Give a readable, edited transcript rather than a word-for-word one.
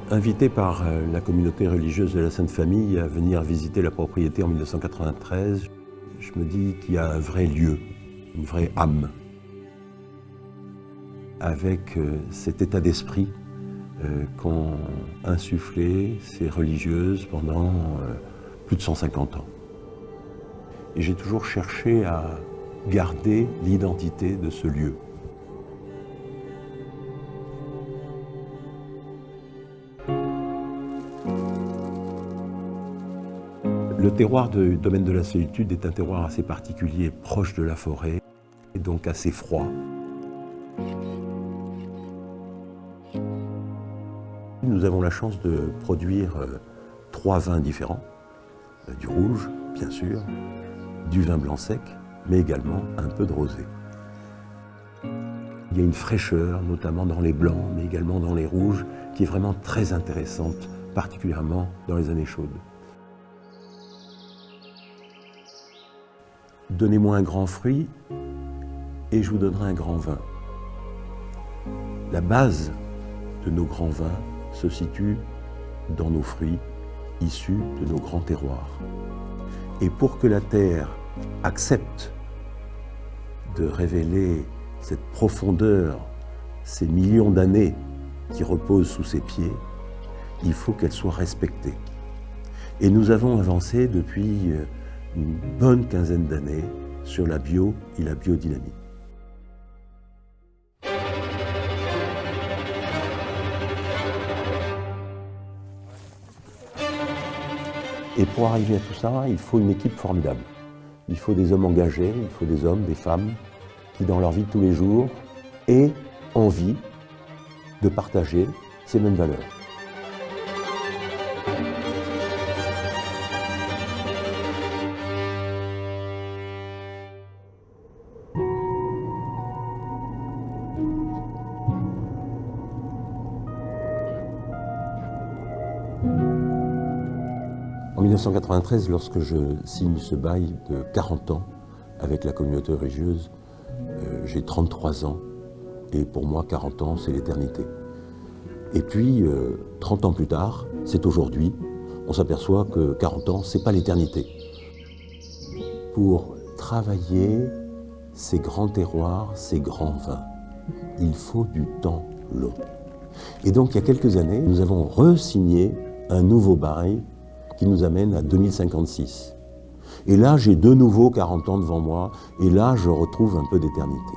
Invité par la communauté religieuse de la Sainte Famille à venir visiter la propriété en 1993, je me dis qu'il y a un vrai lieu, une vraie âme, avec cet état d'esprit qu'ont insufflé ces religieuses pendant plus de 150 ans. Et j'ai toujours cherché à garder l'identité de ce lieu. Le terroir du domaine de la Solitude est un terroir assez particulier, proche de la forêt, et donc assez froid. Nous avons la chance de produire 3 vins différents, du rouge, bien sûr, du vin blanc sec, mais également un peu de rosé. Il y a une fraîcheur, notamment dans les blancs, mais également dans les rouges, qui est vraiment très intéressante, particulièrement dans les années chaudes. Donnez-moi un grand fruit et je vous donnerai un grand vin. La base de nos grands vins se situe dans nos fruits issus de nos grands terroirs. Et pour que la terre accepte de révéler cette profondeur, ces millions d'années qui reposent sous ses pieds, il faut qu'elle soit respectée. Et nous avons avancé depuis une bonne quinzaine d'années sur la bio et la biodynamie. Et pour arriver à tout ça, il faut une équipe formidable. Il faut des hommes engagés, il faut des hommes, des femmes, qui dans leur vie de tous les jours aient envie de partager ces mêmes valeurs. En 1993, lorsque je signe ce bail de 40 ans avec la communauté religieuse, j'ai 33 ans et pour moi 40 ans c'est l'éternité. Et puis 30 ans plus tard, c'est aujourd'hui, on s'aperçoit que 40 ans c'est pas l'éternité. Pour travailler ces grands terroirs, ces grands vins, il faut du temps long. Et donc il y a quelques années, nous avons re-signé un nouveau bail qui nous amène à 2056. Et là, j'ai de nouveau 40 ans devant moi, et là, je retrouve un peu d'éternité.